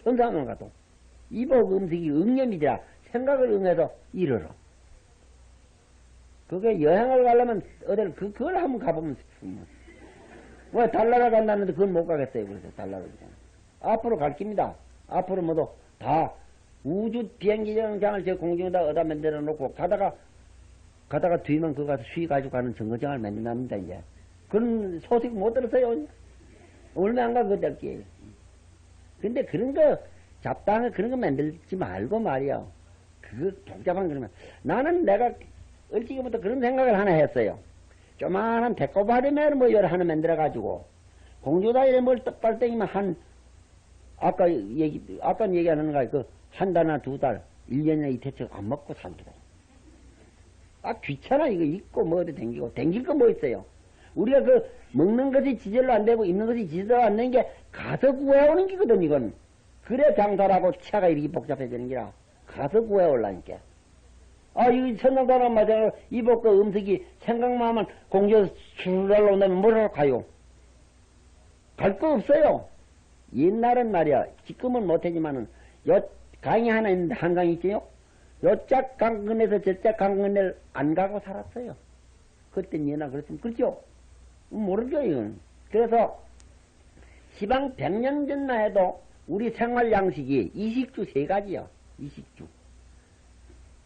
천상을 가도 이복 음식이 응념이라 생각을 응해서 이르러. 그게 여행을 가려면 어딜 그걸 한번 가보면 왜 달나라 간다는데 그건 못 가겠어요. 그래서 달나라 앞으로 갈 겁니다. 앞으로 모두 다 우주 비행기장을 저 공중에다 어디다 만들어 놓고 가다가 뒤면 그거 가서 수위 가지고 가는 정거장을 만든답니다. 이제 그런 소식 못 들었어요. 얼마 안 가 그거 될 게요. 근데 그런 거 잡다한 그런 거 만들지 말고 말이야. 그거 복잡한 그러면 나는 내가 일찍부터 그런 생각을 하나 했어요. 조만한 배꼽아리면 뭐 여러 하나 만들어 가지고 공주다 이래 뭘 떡발땡이면 한 아까 얘기하는 거 그 한 달이나 두 달, 1년이나 이태씩 안 먹고 살도록. 아 귀찮아 이거 입고 뭐 어디 댕기고 댕길 거 뭐 있어요. 우리가 그 먹는 것이 지절로 안 되고 입는 것이 지절로 안 되는 게 가서 구해오는 게거든 이건. 그래 장사라고 차가 이렇게 복잡해지는 게라 가서 구해올라니까. 아, 이 천당도랑 마찬가지로 이복과 음식이 생각만 하면 공주에서 술을 온다면 뭐라고 가요? 갈 거 없어요. 옛날은 말이야, 지금은 못하지만은, 강이 하나 있는데 한강이 있지요? 요짝 강근에서 저짝 강근을 안 가고 살았어요. 그땐 예나 그랬으면, 그렇죠? 모르죠, 이건. 그래서, 시방 100년 전만 해도 우리 생활 양식이 이식주 3가지요. 이식주.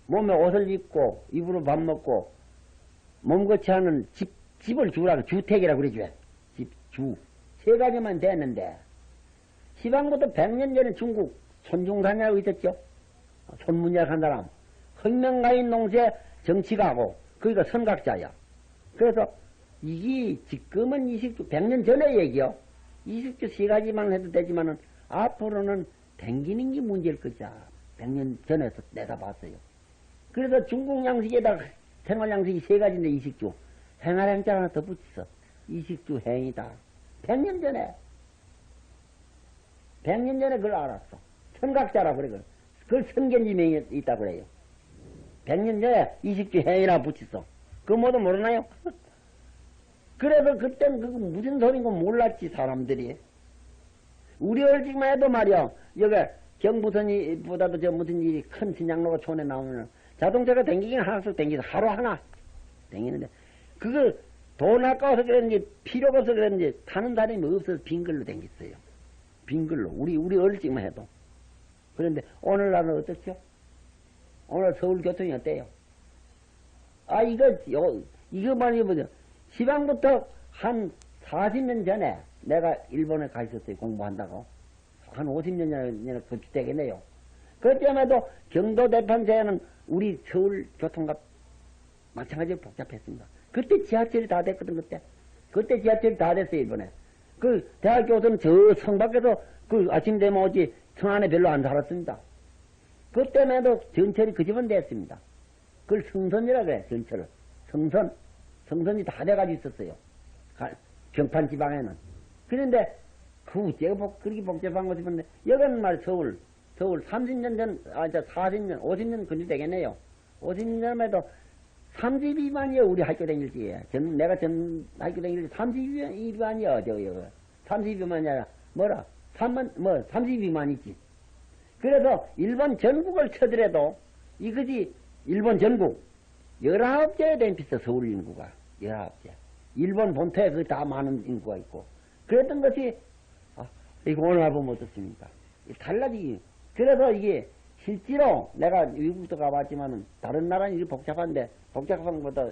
몸에 옷을 입고 입으로 밥 먹고 몸거치 하는 집을 주라고 주택이라고 그러죠. 주 3가지만 됐는데 시방부터 100년 전에 중국 손중산이라고 있었죠. 손문이라고 한 사람 혁명가인 농세 정치가고 그러니까 선각자야. 그래서 이게 지금은 이식주 100년 전의 얘기요. 이식주 3가지만 해도 되지만은 앞으로는 댕기는 게 문제일 거자. 100년 전에서 내다봤어요. 그래서 중국 양식에다 생활 양식이 3가지인데 이식주. 생활 행자 하나 더 붙였어. 이식주 행이다. 100년 전에. 100년 전에 그걸 알았어. 선각자라 그래. 그걸 선견지명이 있다 그래요. 100년 전에 이식주 행이라 붙였어. 그거 모두 모르나요? 그래서 그땐 그거 무슨 소리인 거 몰랐지 사람들이. 우리 어릴적만 해도 말이야. 여기 경부선이보다도 저 무슨 일이 큰 신장로가 촌에 나오면 자동차가 댕기긴 하나씩 댕기서 하루 하나 댕기는데 그거 돈 아까워서 그랬는지 필요가 없어서 그랬는지 타는 사람이 없어서 빈글로 댕겼어요. 빈글로 우리 어릴 적만 해도. 그런데 오늘날은 어떻죠? 오늘 서울 교통이 어때요? 아 이거만이 뭐죠? 시방부터 한 40년 전에 내가 일본에 가 있었어요. 공부한다고. 한 50년 전에 그때 되겠네요. 그때마도 경도 대판제에는 우리 서울 교통과 마찬가지로 복잡했습니다. 그때 지하철이 다 됐거든, 그때 지하철이 다 됐어요, 일본에. 그 대학교는 저 성 밖에서 그 아침 되면 오지 성 안에 별로 안 살았습니다. 그때만 해도 전철이 그 집은 됐습니다. 그걸 성선이라 그래, 전철을. 성선이 다 돼가지고 있었어요. 경판 지방에는. 그런데 제가 그렇게 복잡한 곳이 있는데 여기는 말 서울 30년 전, 40년, 50년 근처 되겠네요. 50년 해도 32만이요, 우리 학교 다닐 때에. 내가 전 학교 다닐 때 32만이요, 저기. 32만이 아니라, 32만이지. 그래서 일본 전국을 쳐더라도, 이것이 일본 전국, 19개에 된 비싸, 서울 인구가. 19개. 일본 본토에 그 다 많은 인구가 있고. 그랬던 것이, 이거 오늘 보면 어떻습니까? 달라지기. 그래서 이게 실제로 내가 미국도 가봤지만은 다른 나라는 이게 복잡한 것보다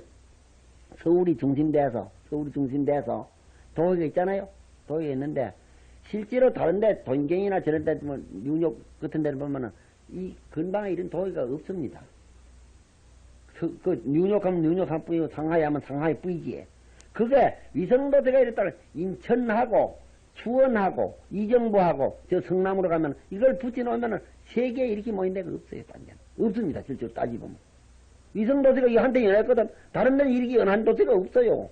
서울이 중심돼서 도시가 있잖아요. 도시가 있는데 실제로 다른데 동경이나 저런 데 보면 뉴욕 같은 데를 보면은 이 근방에 이런 도시가 없습니다. 그 뉴욕 하면 뉴욕 한 뿌이고 상하이 하면 상하이 뿌이기에 그게 위성도시가 이랬다가 인천하고 수원하고 이정부하고 저 성남으로 가면 이걸 붙여놓으면은 세계에 이렇게 모인 데가 없어요. 완전 없습니다. 실제로 따지보면 위성도시가 이 한테 연했거든. 다른 데는 이렇게 연한 도시가 없어요.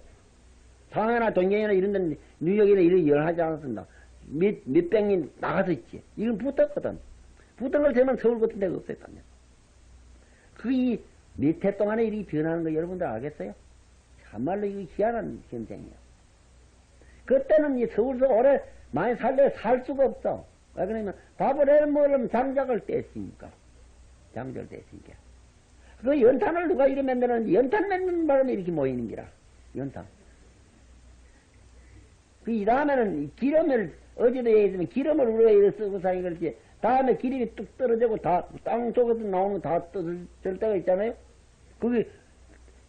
상하이나 동경이나 이런 데는 뉴욕이나 이렇게 연하지 않았습니다. 몇백 년 나가서 있지. 이건 붙었거든. 붙은 걸 재면 서울 같은 데가 없어요. 완전. 그 몇 해 동안에 이렇게 변하는 거 여러분들 알겠어요? 참말로 이거 희한한 현상이에요. 그때는 이 서울서 오래 많이 살 수가 없어. 왜 그러냐면 밥을 해 먹으려면 장작을 뗐으니까. 장작을 뗐으니까. 그 연탄을 누가 이렇게 만드는지 연탄 만드는 바람에 이렇게 모이는 기라. 연탄. 그 다음에는 기름을 어제도 얘기했지만 기름을 우리가 이렇게 쓰고 사니 그렇지. 다음에 기름이 뚝 떨어지고 다 땅 속에서 나오는 다 떨어질 때가 있잖아요. 그게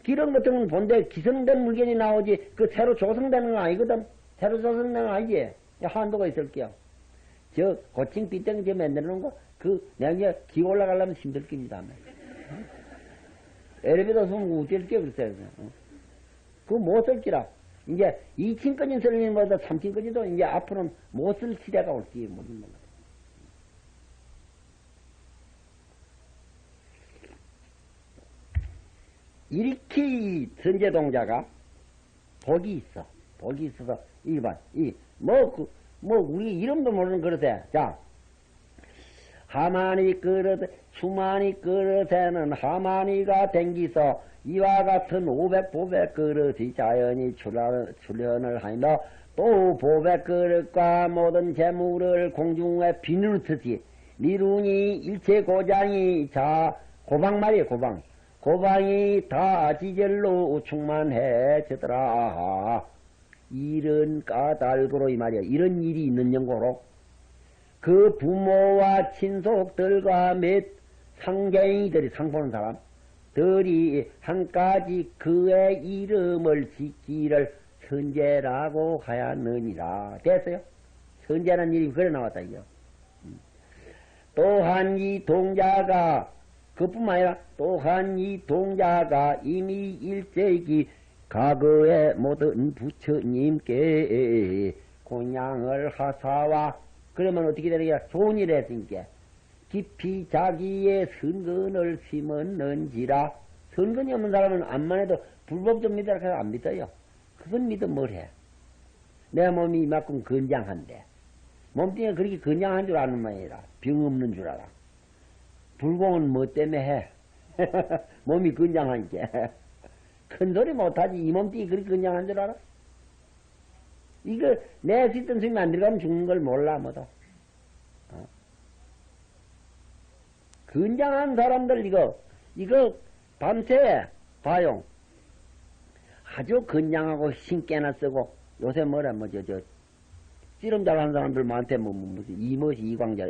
기름 같은 건 본데 기성된 물건이 나오지 그 새로 조성되는 건 아니거든. 새로 조성되는 건 아니지. 한도가 있을게요. 저 고층 빗덩이 저 만들어 놓은 거 그 내가 기 올라가려면 힘들 겁니다. 엘리베이터 서면 우쩔게 그랬어요. 그거 못 쓸기라. 이제 2층까지 쓰는 것보다 3층까지도 이제 앞으로는 못 쓸 시대가 올지 모르는 거예요. 이렇게 선제동자가 복이 있어. 복이 있어서, 이거 봐. 우리 이름도 모르는 그릇에. 자. 하마니 그릇, 수마니 그릇에는 하마니가 댕기서 이와 같은 500보백 그릇이 자연히 출현을 하며 또 보백 그릇과 모든 재물을 공중에 비누듯이 미루니 일체 고장이 고방 말이에요, 고방. 고방이 다 지젤로 충만해지더라. 이런 까닭으로 이 말이야. 이런 일이 있는 연고로 그 부모와 친속들과 몇 상갱이들이 상 보는 사람들이 한 가지 그의 이름을 짓기를 선제라고 하였느니라. 됐어요? 선제라는 일이 그래 나왔다 이거. 또한 이 동자가 그뿐만 아니라 또한 이 동자가 이미 일제기 과거의 모든 부처님께 곤양을 하사와 그러면 어떻게 되느냐? 좋은 일 했으니까 깊이 자기의 선근을 심었는지라. 선근이 없는 사람은 암만 해도 불법적 믿으라 해서 안 믿어요. 그건 믿으면 뭘 해? 내 몸이 이만큼 건장한데 몸뚱이가 그렇게 건장한 줄 아는 모양이라. 병 없는 줄 알아. 불공은 뭐 때문에 해? 몸이 건장하니까. 큰 소리 못하지. 이 몸뚱이 그렇게 건장한 줄 알아? 이거 내 짓던 숨이 안 들어가면 죽는 걸 몰라 뭐도. 건장한 사람들 이거 밤새 봐요. 아주 건장하고 신께나 쓰고 요새 뭐라 찌름 잘하는 사람들 많대 무슨 이머시 이광자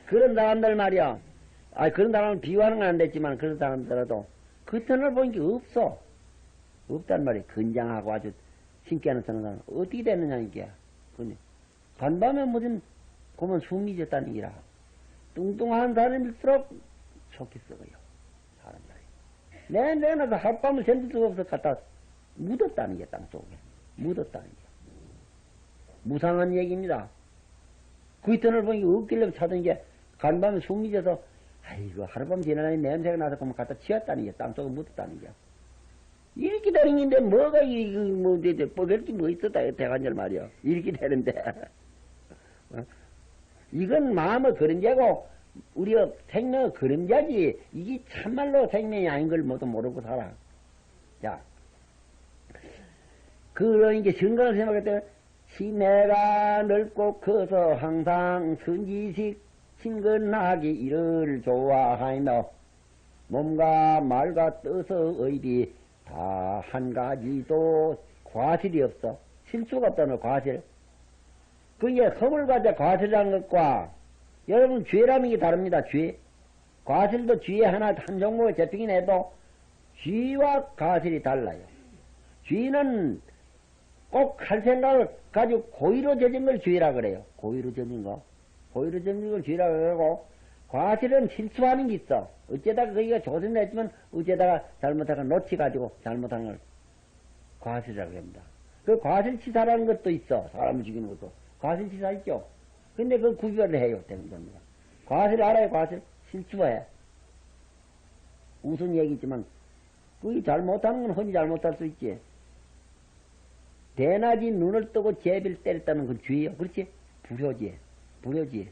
그런 사람들 말이야. 그런 사람은 비유하는 건 안 됐지만 그런 사람들도 그 턴을 보니까 없어. 없단 말이야. 건장하고 아주 신께는 쓰는 사람 어떻게 되느냐 이게. 간밤에 무슨 그러면 숨이 졌다는 얘기라. 뚱뚱한 사람일수록 좋게 썩어요. 사람들이. 내가 하룻밤을 견딜 수가 없어 갖다 묻었다는 게 땅속에. 묻었다는 게. 무상한 얘기입니다. 그 턴을 보니까 없길래 찾은 게 간밤에 숨이 져서 아이고 하룻밤 지나니 냄새가 나서 그러면 갖다 치웠다는 게 땅속에 묻었다는 게. 이렇게 되는 건데 뭐가 뻐갤 게 뭐 있었다 대관절 말이야. 이렇게 되는데 이건 마음의 그림자고 우리가 생명의 그림자지 이게 참말로 생명이 아닌 걸 모두 모르고 살아. 자, 그러니까 생각을 생각할 때 시내가 넓고 커서 항상 선지식 친근하기 이를 좋아하이며 몸과 말과 뜻의 의리 다 한 가지도 과실이 없어. 실수가 없다는 과실. 그게 허물 가져 과실이라는 것과 여러분 죄라는 게 다릅니다. 죄. 과실도 죄 한 종목에 잡히긴 해도 죄와 과실이 달라요. 죄는 꼭 할 생각을 가지고 고의로 저진 걸 죄라 그래요. 고의로 저진 거. 고의로 저진 걸 죄라 그러고 과실은 실수하는 게 있어. 어째다가 거기가 조선했지만 어째다가 잘못하가 놓치가지고 잘못한 걸 과실이라고 합니다. 그 과실치사라는 것도 있어. 사람을 죽이는 것도. 과실치사 있죠. 근데 그걸 구별을 해요. 되는 겁니다. 과실 알아요. 과실. 실수해. 우스운 얘기지만 그게 잘못하는 건 흔히 잘못할 수 있지. 대낮이 눈을 뜨고 제비를 때렸다는 건 죄예요. 그렇지? 불효지. 불효지.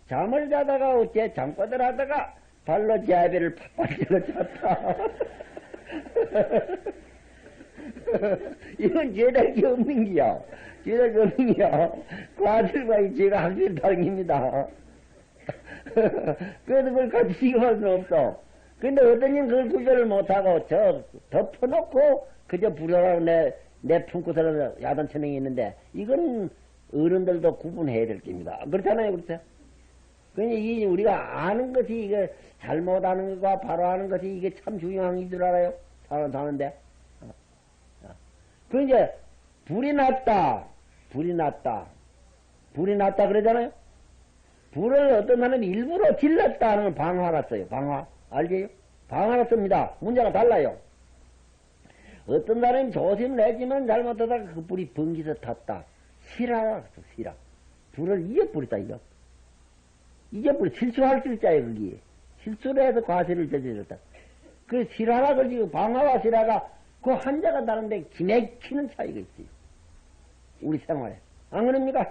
잠을 자다가 어째 잠꼬대를 하다가 발로 제비를 팍팍 찔러 쳤다. 이건 죄될 게 없는 기야. 죄될 게 없는 기야. 과실과 이 죄가 확실히 다른 겁니다. 그래도 그걸 같이 시험할 수는 없어. 근데 어떤 님 그걸 구별을 못하고 덮어놓고 그저 부려라고 내 품고서 야단천행이 있는데 이건 어른들도 구분해야 될 겁니다. 그렇잖아요, 그렇죠? 그러니 이 우리가 아는 것이 이게 잘못하는 것과 바로 하는 것이 이게 참 중요한 줄 알아요? 사는데. 그 이제 불이 났다 그러잖아요. 불을 어떤 사람이 일부러 질렀다 하는 걸 방화라 써요. 방화. 알게요? 방화라 씁니다. 문제가 달라요. 어떤 사람이 조심을 했지만 잘못하다가 그 불이 번기서 탔다. 실화라 써, 실화. 불을 잊어버렸다, 이거. 잊어버려. 실수할 실자예요, 그게. 실수를 해서 과실을 저질렀다. 그 실화라 그러지, 방화와 실화가 그 한자가 다른데 기맥히는 차이가 있어요. 우리 생활에. 안 그럽니까?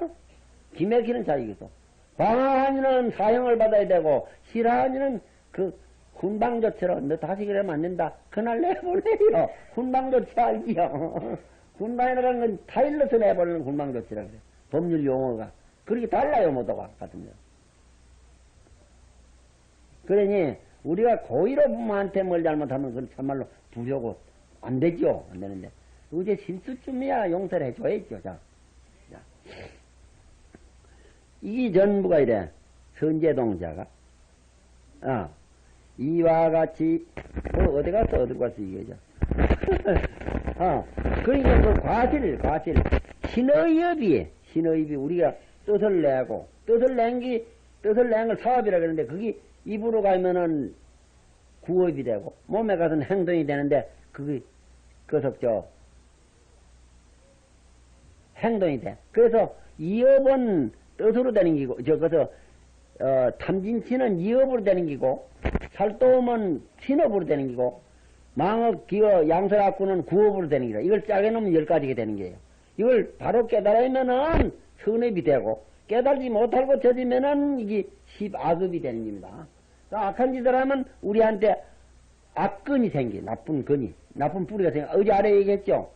기맥히는 차이가 있어. 방화하니는 사형을 받아야 되고, 실화하니는 그 군방조처럼 너 다시 그러면 안 된다. 그날 내보내요. 군방조치 알지요? 군방이라는 건 타일러서 내보내는 군방조치라 그래. 법률 용어가. 그렇게 달라요, 모두가 같으면. 그러니 우리가 고의로 부모한테 뭘 잘못하면 그건 참말로 부려고 안 되죠. 안 되는데. 이제 실수쯤이야 용서를 해줘야죠. 자. 이 전부가 이래. 선제동자가. 이와 같이, 어디 갔어, 이게죠. 그러니까 그 과실. 신의협이 우리가 뜻을 내고, 뜻을 낸 걸 사업이라 그러는데, 그게 입으로 가면은 구업이 되고, 몸에 가서는 행동이 되는데, 그게, 행동이 돼. 그래서 이업은 뜻으로 되는 기고, 탐진치는 이업으로 되는 기고, 살도움은 신업으로 되는 기고, 망업, 기어, 양설악구는 구업으로 되는 기라. 이걸 짜게 놓으면 10가지가 되는 거예요. 이걸 바로 깨달으면은 선업이 되고, 깨달지 못하고 저지면은 이게 십악업이 되는 겁니다. 악한 짓을 하면 우리한테 악根이 생겨. 나쁜 근이. 나쁜 뿌리가 생겨. 어제 아래 얘기했죠?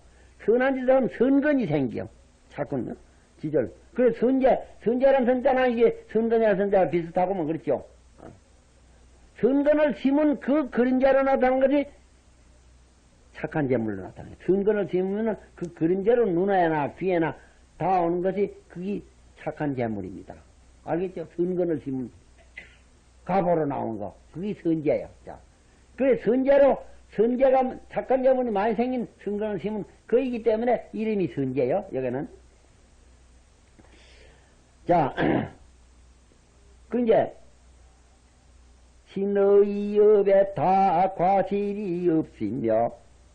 선한 짓을 하면 선근이 생겨. 자꾸는. 지절. 그래서 선제란 선자나 이게 선근이란 선자가 비슷하고 뭐 그렇죠? 선근을 심은 그 그림자로 나타나는 것이 착한 재물로 나타나요. 선근을 심으면 그 그림자로 눈에나 귀에나 다 오는 것이 그게 착한 재물입니다. 알겠죠? 선근을 심은 가보로 나온 거. 그게 선제예요. 자. 그래, 선제가 착한 재물이 많이 생긴 선근을 심은 거이기 때문에 이름이 선제예요. 여기는. 자, 이제, 신의업에 다 과실이 없으며,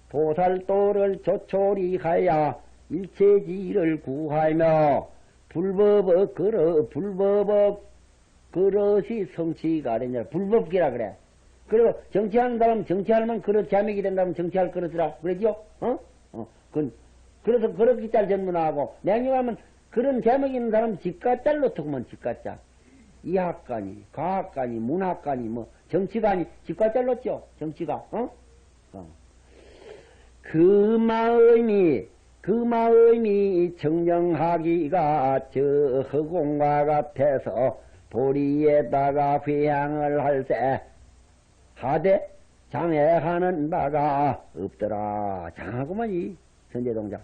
보살도를 조촐히 하여 일체지를 구하며, 불법의 그릇이 성취가 되냐. 불법기라 그래. 그리고 정치하는 사람 정치하면 그릇 자맥이 된다면 정치할 그릇이라 그러죠? 그래서 그릇 짤 전문하고, 명령하면 그런 제목이 있는 사람은 집가짤로 특으면 집가짤. 이학관이, 과학관이, 문학관이, 뭐, 정치관이, 집가짤로 죠 정치가, 그 마음이 청정하기가 저 허공과 같아서 보리에다가 회향을 할세 하되 장애하는 바가 없더라. 장하구만, 이 선제동자.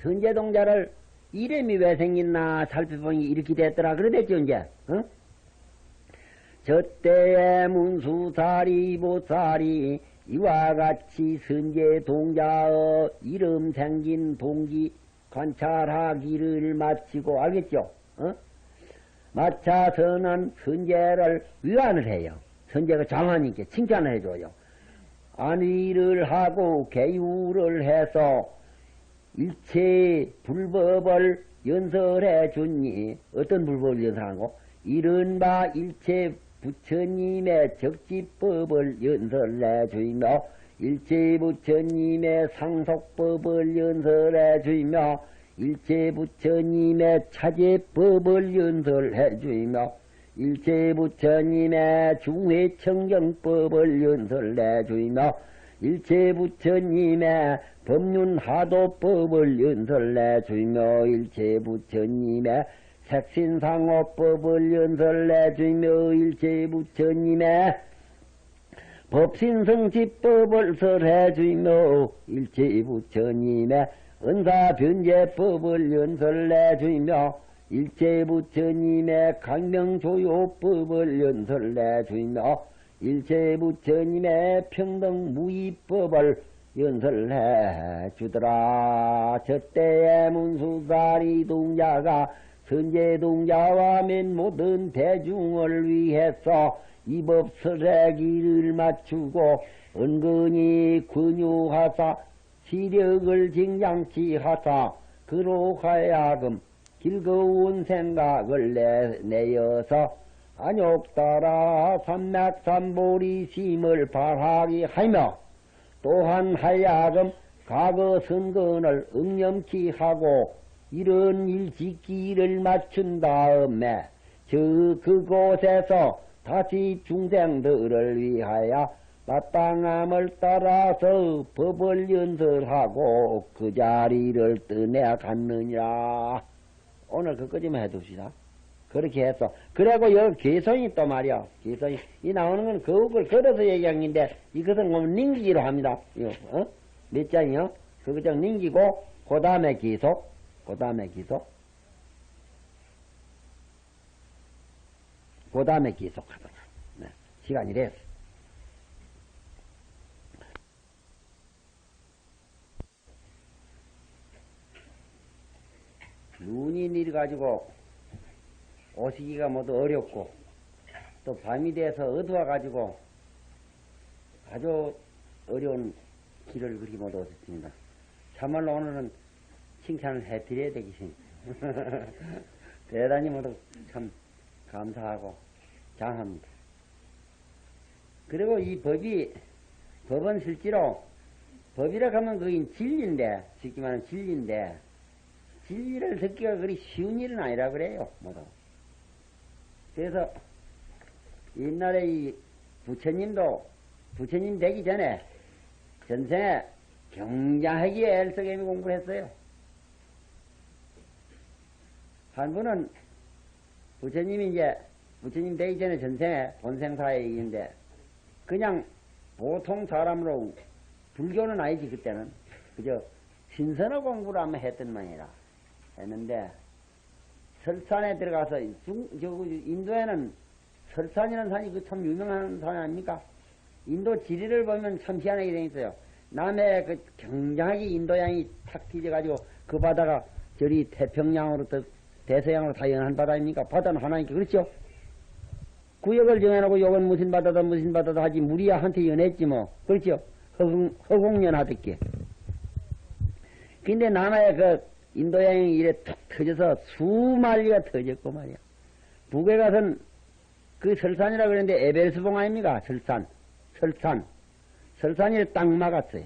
선제동자를 이름이 왜 생겼나 살펴보니 이렇게 됐더라. 그러댔죠, 이제. 저때의 문수사리 보살이 이와 같이 선제동자의 이름 생긴 동기 관찰하기를 마치고, 알겠죠? 마차서는 선제를 위안을 해요. 선제가 장하니까 칭찬을 해줘요. 안위를 하고 개유를 해서 일체 불법을 연설해 줬니. 어떤 불법을 연설하고? 이른바 일체 부처님의 적지법을 연설해 주며, 일체 부처님의 상속법을 연설해 주며, 일체 부처님의 차제법을 연설해 주며, 일체 부처님의 중회청경법을 연설내주며 일체 부처님의 법륜하도법을 연설내주며 일체 부처님의 색신상호법을 연설내주며 일체 부처님의 법신성지법을 설해주며 일체 부처님의 은사변제법을 연설내주며 일체 부처님의 강명조요법을 연설내주며 일체 부처님의 평등무의법을 연설해주더라. 저때의 문수사리 동자가 선제동자와 맨 모든 대중을 위해서 이 법설의 길을 맞추고 은근히 권유하사 시력을 징장치 하사 그로 하여금 즐거운 생각을 내어서 안욕따라 삼맥삼보리심을 발하게 하며 또한 하여금 과거 선건을 응념치 하고 이런 일짓기를 맞춘 다음에 그곳에서 다시 중생들을 위하여 마땅함을 따라서 법을 연설하고 그 자리를 떠내갔느니라. 오늘 그거지만 해둡시다. 그렇게 해서 그리고 여기 개성이 또 말이야. 개성이 이 나오는 건 그걸 걸어서 얘기한 건데 이것은 뭐 닝기기로 합니다. 이거, 몇 장이요? 그거 좀 닝기고 그 다음에 기속 그 다음에 기속하더라. 네. 시간이 됐어. 눈이 내려가지고 오시기가 모두 어렵고 또 밤이 돼서 어두워가지고 아주 어려운 길을 그렇게 모두 오셨습니다. 참말로 오늘은 칭찬을 해드려야 되겠습니다. 대단히 모두 참 감사하고 장합니다. 그리고 이 법은 실제로 법이라 하면 그게 진리인데, 쉽게 말하면 진리인데, 진리를 듣기가 그리 쉬운 일은 아니라 그래요, 모두. 그래서 옛날에 이 부처님 되기 전에 전생에 굉장하게 엘서개미 공부를 했어요. 한 분은 부처님 되기 전에 전생에 본생사에 있는데 그냥 보통 사람으로 불교는 아니지 그때는 그저 신선어 공부를 한번 했던 모양이라 했는데 설산에 들어가서 인도에는 설산이라는 산이 그 참 유명한 산 아닙니까? 인도 지리를 보면 참 희한하게 되어 있어요. 남해 그 굉장하게 인도양이 탁 튀져가지고 그 바다가 저리 태평양으로 대서양으로 다 연한 바다 아닙니까? 바다는 하나니까 그렇죠? 구역을 정해놓고 요건 무슨 바다다 하지 무리야 한테 연했지 뭐 그렇죠? 허공연하듯게. 근데 남해에 그 인도양이 이래 툭 터져서 수만리가 터졌고 말이야. 북에 가서는 그 설산이라 그랬는데 에베레스봉 아닙니까? 설산이 딱 막았어요.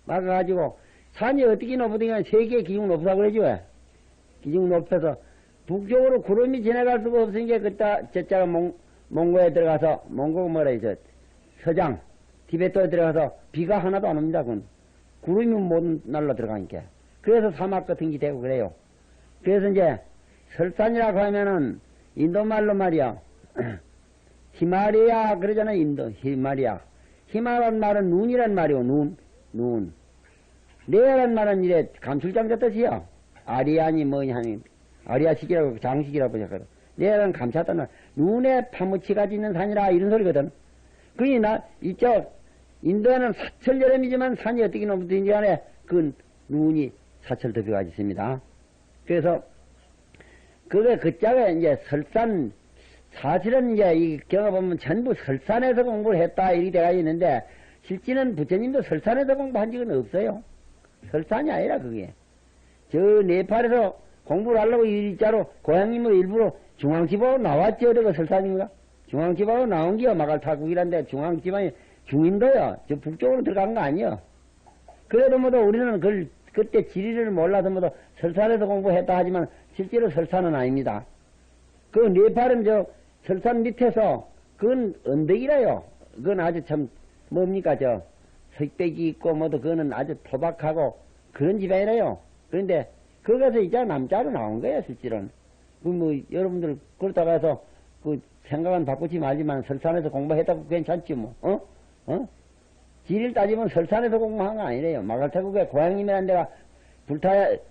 막아가지고 산이 어떻게 높으니까 세계 기둥 높다 그러지 왜? 기둥 높여서 북쪽으로 구름이 지나갈 수가 없으니까 그따 저자가 몽고에 들어가서 몽고가 뭐라 해서 서장 티베트에 들어가서 비가 하나도 안 옵니다. 그건 구름이 못 날라 들어가니까. 그래서 사막 같은 게 되고 그래요. 그래서 이제 설산이라고 하면은 인도말로 말이야. 히말리아 그러잖아. 인도 히말리아. 히말란 말은 눈이란 말이오. 눈. 레아란 말은 이래 감출장자 뜻이야. 아리안이 뭐냐 하니 아리아식이라고 장식이라고 하거든. 레아는 감췄다는 눈에 파묻히가 있는 산이라 이런 소리거든. 그러니 이쪽 인도에는 사철여름이지만 산이 어떻게 높든지 간에 그 눈이 사철 덮여가 있습니다. 그래서 그게 그짝에 이제 설산 사실은 이제 이 경을 보면 전부 설산에서 공부를 했다 이렇게 돼가 있는데 실제는 부처님도 설산에서 공부한 적은 없어요. 설산이 아니라 그게 저 네팔에서 공부를 하려고 일자로 고향님은 일부러 중앙지방으로 나왔죠. 그거 설산인가? 중앙지방으로 나온 게 마갈타국이란데 중앙지방이 중인도요. 저 북쪽으로 들어간 거 아니요. 그래도 모두 우리는 그때 지리를 몰라서 모두 설산에서 공부했다 하지만 실제로 설산은 아닙니다. 그 네팔은 설산 밑에서 그건 언덕이라요. 그건 아주 참 뭡니까 석백이 있고 뭐도 그거는 아주 토박하고 그런 지방이라요. 그런데 거기서 이제 남자로 나온 거야 실질은. 뭐 여러분들 그러다 가서 그 생각은 바꾸지 말지만 설산에서 공부했다고 괜찮지 뭐. 지리를 따지면 설산에서 공부한 거 아니래요. 마갈태국에 고향님이라는 데가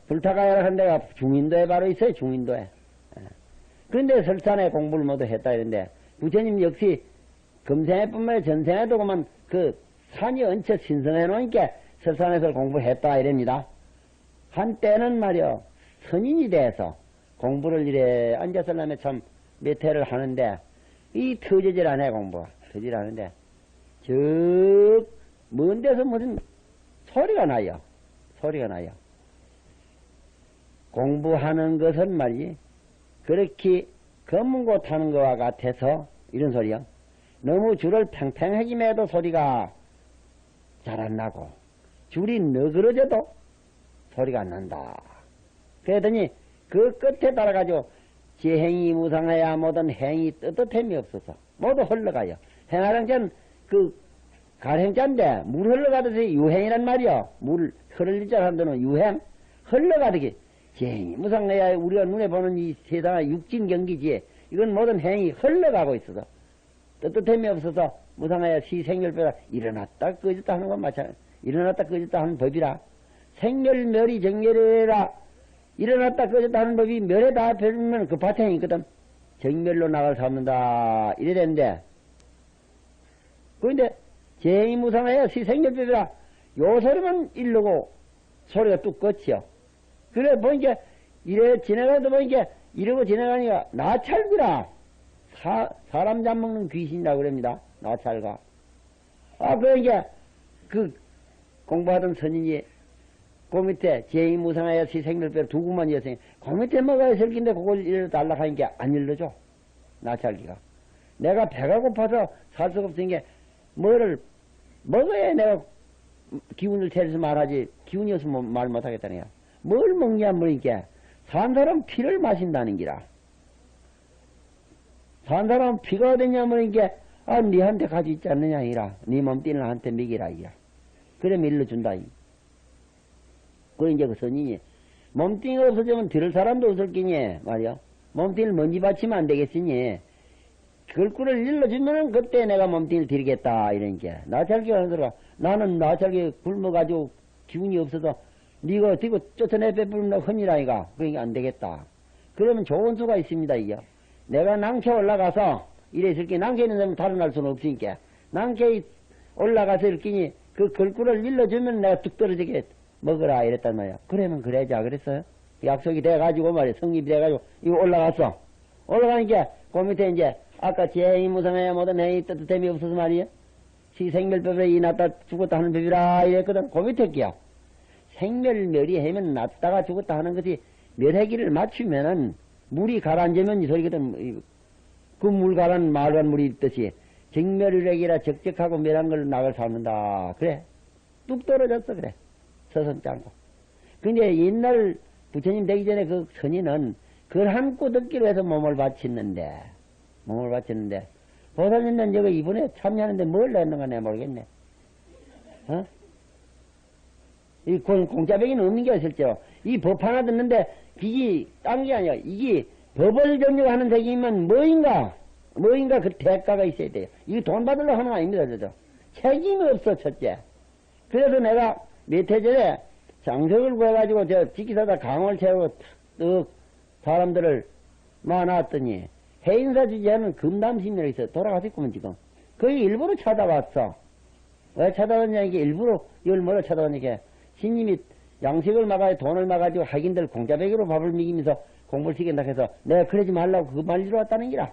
불타가야라는 한 데가 중인도에 바로 있어요. 중인도에. 그런데 설산에 공부를 모두 했다 이런데 부처님 역시 금생에뿐만 아니라 전생에도 그만 그 산이 얹혀 신성해 놓으니까 설산에서 공부했다 이랍니다. 한때는 말이요 선인이 돼서 공부를 이래 앉아서라면 참 몇 해를 하는데 이 터지질 않아요. 공부가 터지질 않은데 저 먼 데서 무슨 소리가 나요. 소리가 나요. 공부하는 것은 말이지 그렇게 검은고 타는 것과 같아서 이런 소리요. 너무 줄을 팽팽하게 매도 소리가 잘 안 나고 줄이 너그러져도 소리가 안 난다. 그러더니 그 끝에 따라가지고 지행이 무상해야 모든 행이 떳떳함이 없어서 모두 흘러가요. 행하랑자는 그 가행자인데 물 흘러가듯이 유행이란 말이요. 물 흐를 자 한다는 유행 흘러가듯이 지행이 무상해야 우리가 눈에 보는 이 세상의 육진 경기지에 이건 모든 행이 흘러가고 있어서 떳떳함이 없어서 무상해야 시생멸배라 일어났다 꺼졌다 하는 건 마찬가지. 일어났다 꺼졌다 하는 법이라 생멸멸이 정멸이라 일어났다 꺼졌다 하는 법이 멸에 다 배우면 그 바탕이 있거든. 정멸로 나갈 잡는다 이래 되는데 그런데 제행이 무상해야 시생멸배라 요 소리만 일르고 소리가 뚝 꺼지요. 그래 보니까 이래 지나가다 보니까 이러고 지나가니까 나찰구라. 사람 잡먹는 귀신이라고 그럽니다. 나찰가. 그러니까 그 공부하던 선인이 그 밑에 제이 무상하여 시생멸배로 두고만 여생이 그 밑에 뭐가 있을 긴데 그걸 일러 달라 하니까 안 일러줘. 나찰기가. 내가 배가 고파서 살 수가 없으니까 뭐를 먹어야 내가 기운을 차려서 말하지 기운이 없으면 말 못하겠다는 거야. 뭘 먹냐 뭐니까 산 사람 피를 마신다는 기라. 산 사람 피가 어딨냐 뭐니까 니한테 가지고 있지 않느냐 이라. 니 몸뚱이를 나한테 먹이라 이라. 그래 일러준다 이. 그 이제 그 선인이 몸뚱이가 없어지면 들을 사람도 없을 끼니 말이야. 몸뚱이를 먼지 받치면 안 되겠으니 걸꾸를 일러주면은 그때 내가 몸뚱이를 드리겠다 이러니까 나찰기가 하더라. 나는 나찰기 굶어가지고 기운이 없어서 니가 뒤고 쫓아내 빼뿌리면 흔이라니까. 그러니까 안 되겠다. 그러면 좋은 수가 있습니다 이게. 내가 낭캐 올라가서 이래 있을 게 낭캐 있는 사람은 다른 날 수는 없으니까 낭캐 올라가서 이렇게 그 걸꾸를 일러주면 내가 뚝 떨어지게 먹으라 이랬단 말이야. 그러면 그래자 그랬어요. 약속이 돼가지고 말이야. 성립이 돼가지고 이거 올라갔어. 올라가니까 그 밑에 이제 아까 제행이 무상해야 모든 행이 떳떳함이 없어서 말이야. 시생멸법에 이 났다 죽었다 하는 법이라 이랬거든. 그 밑에 끼야. 생멸멸이 하면 났다가 죽었다 하는 것이 멸해기를 맞추면은 물이 가라앉으면 이 소리거든. 그 물 가란 말한 물이 있듯이 정멸의력이라 적적하고 멸한 걸 낙을 삼는다. 그래. 뚝 떨어졌어 그래. 서선 짱고. 근데 옛날 부처님 되기 전에 그 선인은 그걸 한꾸 듣기로 해서 몸을 바쳤는데 보살님은 저거 이번에 참여하는데 뭘 냈는가 내가 모르겠네. 이 공짜배기는 없는 게 실제로. 이 법 하나 듣는데 이게 딴 게 아니야. 이게 법을 정립하는 세계이면 뭐인가 그 대가가 있어야 돼요. 이게 돈 받으려고 하는 거 아닙니다. 저죠. 책임이 없어 첫째. 그래서 내가 몇 해 전에 장석을 구해가지고 저 지키사다 강을 채우고 뚝 사람들을 모아놨더니 해인사 주지하는 금담심이라고 있어. 돌아가셨구먼 지금. 거기 일부러 찾아왔어. 왜 찾아왔냐 이게 일부러 이걸 뭐로 찾아왔냐 신님이 양식을 막아야 돈을 막아가지고 하긴들 공짜배기로 밥을 먹이면서 공부를 시킨다 해서 내가 그러지 말라고 그거 말리러 왔다는 기라.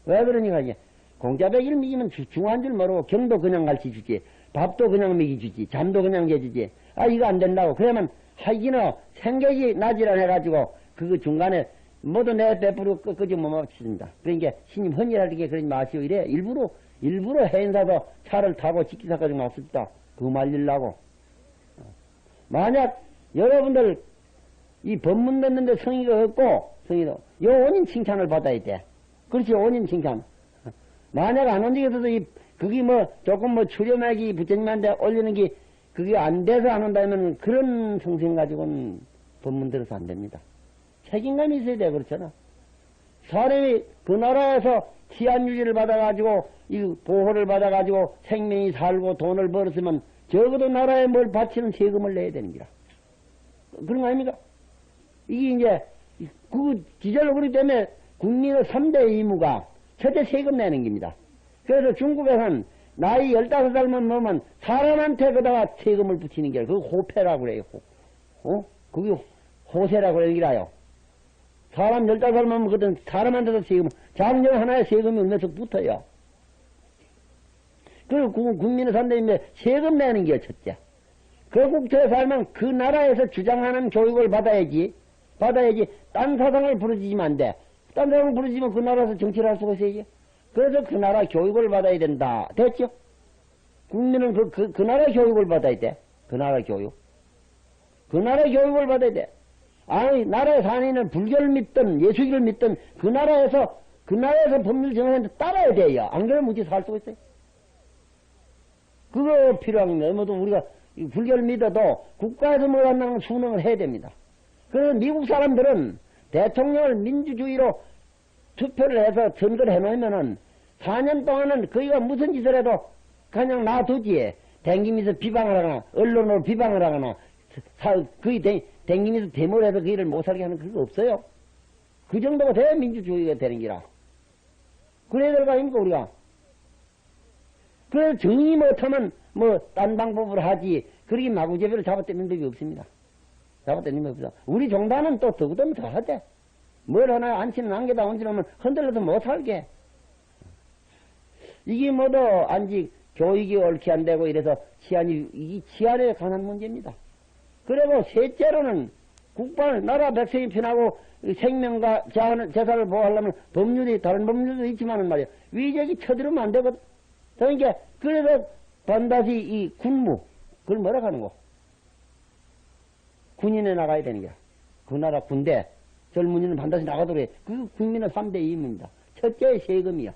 왜 그러니까 이제 공짜배기를 먹이면 중요한 줄 모르고 경도 그냥 가르쳐주지 밥도 그냥 먹여주지 잠도 그냥 해주지 이거 안 된다고 그러면 하기는 생각이 나질 않아가지고 그 중간에 모두 내 베풀고 끝까지 못 맞춘다. 그러니까 신님 헌일하게 그러지 마시오 이래 일부러 해인사도 차를 타고 직기사까지 왔습니다. 그거 말리려고. 만약 여러분들 이 법문 듣는데 성의가 없고 성의도 요 원인 칭찬을 받아야 돼. 그렇지, 온인 칭찬. 만약 안 움직여서도 그게 조금 출연하기 부처님한테 올리는 게 그게 안 돼서 안 온다면 그런 성생 가지고는 법문 들어서 안 됩니다. 책임감이 있어야 돼, 그렇잖아. 사람이 그 나라에서 치안 유지를 받아가지고, 이 보호를 받아가지고 생명이 살고 돈을 벌었으면 적어도 나라에 뭘 바치는 세금을 내야 되는 거라. 그런 거 아닙니까? 이게 이제, 기절로 그렇기 때문에 국민의 3대 의무가 첫째 세금 내는 겁니다. 그래서 중국에서는 나이 15살만 먹으면 사람한테 그다가 세금을 붙이는 게, 그거 호패라고 그래요. 그게 호세라고 얘기라요. 사람 15살만 먹거든 사람한테도 세금, 작년 하나에 세금이 얼마씩 붙어요. 그리고 국민의 3대인데 세금 내는 게 첫째. 그 국토에 살면 그 나라에서 주장하는 교육을 받아야지. 딴 사상을 부르짖으면 안 돼. 딴 사상을 부르짖으면 그 나라에서 정치를 할 수가 있어야지. 그래서 그 나라 교육을 받아야 된다. 됐죠? 국민은 그 나라 교육을 받아야 돼. 그 나라 교육. 그 나라 교육을 받아야 돼. 아니, 나라에 사는 이는 불교를 믿든 예수기를 믿든 그 나라에서 법률 정하는데 따라야 돼요. 안 그러면 무지 살 수가 있어요. 그거 필요한 겁니다. 모두 우리가 불교를 믿어도 국가에서 뭘 한다는 순응을 해야 됩니다. 그래서 미국 사람들은 대통령을 민주주의로 투표를 해서 선거를 해놓으면은 4년 동안은 거기가 무슨 짓을 해도 그냥 놔두지. 댕기면서 비방을 하거나, 언론으로 비방을 하거나, 거의 댕기면서 데모를 해서 그 일을 못 살게 하는 그거 없어요. 그 정도가 돼야 민주주의가 되는 기라. 그래야 될 거 아닙니까, 우리가? 그래서 정의 못하면 딴 방법으로 하지. 그러기 마구제비를 잡아떼는 법이 없습니다. 잡아떼는 법이 없어. 우리 종단은 또 더구더면 더 하대. 뭘 하나 안치는 안개다 얹으려면 흔들려도 못 살게. 이게 모두 안직 교육이 옳게 안 되고 이래서 이 치안에 관한 문제입니다. 그리고 셋째로는 국방을 나라 백성이 편하고 생명과 재산을 보호하려면 법률이 다른 법률도 있지만은 말이야 위적이 쳐들으면 안 되거든. 그러니까 그래서 반드시 이 군무 그걸 뭐라 하는 거? 군인에 나가야 되는 거야. 그 나라 군대 젊은이는 반드시 나가도록 해. 그 국민의 3대 의무입니다. 첫째 세금이요.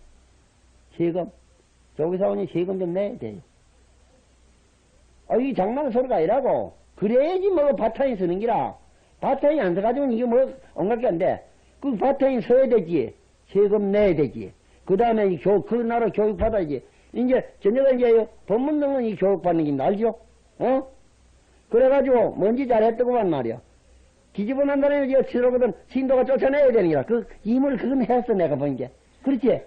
세금. 조기사원이 세금 좀 내야 돼요. 이 장난 소리가 아니라고. 그래야지 바탕이 서는 기라. 바탕이 안 서가지고는 이게 엉각이 안 돼. 그 바탕이 서야 되지. 세금 내야 되지. 그 다음에 그 나라 교육 받아야지. 이제 저녁에 이제 법문 등은 이 교육 받는 겁니다. 알죠? 그래가지고 뭔지 잘했더구만 말이야. 뒤집어 난다는 게 치러거든 신도가 쫓아내야 되는 거라. 그 임을 그건 했어 내가 본 게. 그렇지?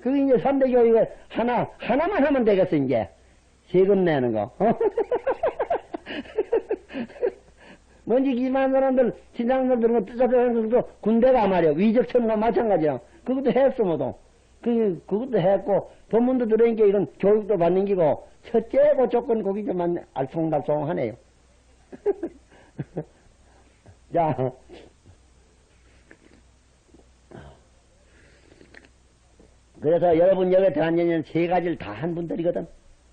그게 이제 3대 교육을 하나만 하면 되겠어 이제. 세금 내는 거. 뭔지 기만한 사람들, 신앙들은 뜻잡는 것도 군대가 말이야. 위적천과 마찬가지야. 그것도 했어, 모두. 그것도 했고, 법문도 들으니까 이건 교육도 받는 기고, 첫째고 조건 거기 좀 알쏭달쏭하네요. 자. 그래서 여러분 여기 들어간 얘는 세 가지를 다 한 분들이거든.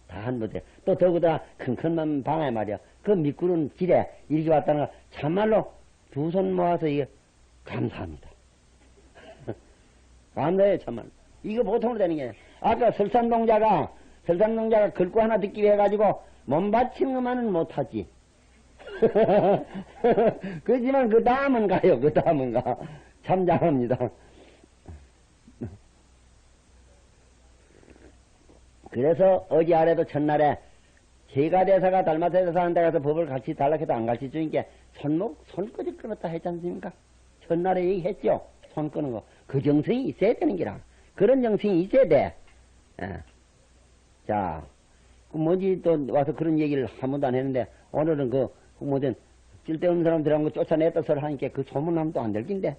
다 한 분들. 또 더구나 큰큰만 방에 말이야. 그 미꾸른 길에 이렇게 왔다는 거 참말로 두 손 모아서 이게 감사합니다. 감사해요 참말로. 이거 보통으로 되는 게 아니라. 아까 설산동자가 글고 하나 듣기 위해 가지고 몸 바치는 것만은 못하지. 그렇지만 그 다음은 가요. 그 다음은 가. 참 잘합니다. 그래서 어제 아래도 첫날에 제가대사가 달마대사 하는 데 가서 법을 같이 달라해도 안 가르쳐 주니까 손까지 끊었다 했지 않습니까? 첫날에 얘기했죠. 손 끄는 거. 그 정성이 있어야 되는 기라. 그런 정성이 있어야 돼. 자, 뭐지 또 와서 그런 얘기를 한 번도 안 했는데 오늘은 쓸데없는 사람 들어간 거 쫓아냈다 소리 하니까 그 소문하면 또 안 될 낀데.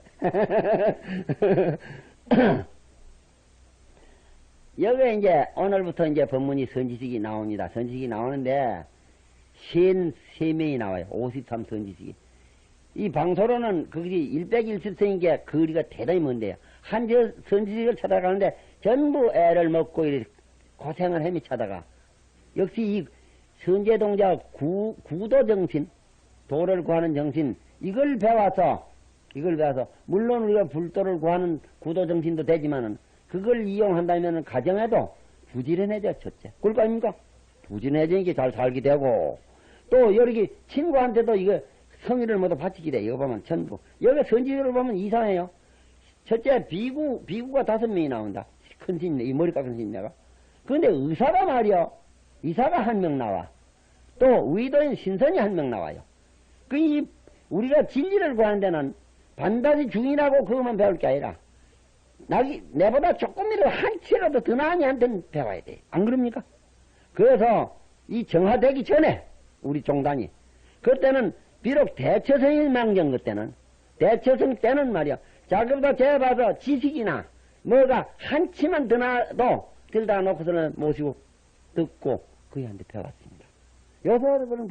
여기에 이제 오늘부터 이제 법문이 선지식이 나옵니다. 선지식이 나오는데 세 명이 나와요. 53 선지식이. 이 방소로는 그것이 100일습생인 거리가 대단히 먼데요. 한 선지식을 찾아가는데 전부 애를 먹고 이렇게 고생을 헤매 찾아가. 역시 이 선제동자 구도 정신, 도를 구하는 정신 이걸 배워서 이걸 배워서, 물론 우리가 불도를 구하는 구도정신도 되지만은, 그걸 이용한다면은 가정에도 부지런해져, 첫째. 그럴 거 아닙니까? 부지런해지니까 잘 살게 되고, 또 여기 친구한테도 이거 성의를 모두 바치게 돼. 이거 보면 전부. 여기 선지를 보면 이상해요. 첫째, 비구가 5명이 나온다. 큰 신네, 이 머리 깎은 신네가. 그런데 의사가 말이요. 의사가 1명 나와. 또 의도인 신선이 1명 나와요. 우리가 진리를 구하는 데는 반드시 중이라고 그것만 배울 게 아니라, 내보다 조금이라도 한치라도 더 나은 이한테는 배워야 돼. 안 그럽니까? 그래서 이 정화되기 전에 우리 종단이, 그때는 비록 대처성이 망정 그때는, 대처성 때는 말이야, 자기보다 재봐서 지식이나 뭐가 한치만 더 나도 들다 놓고서는 모시고 듣고 그이한테 배웠습니다. 요새 그런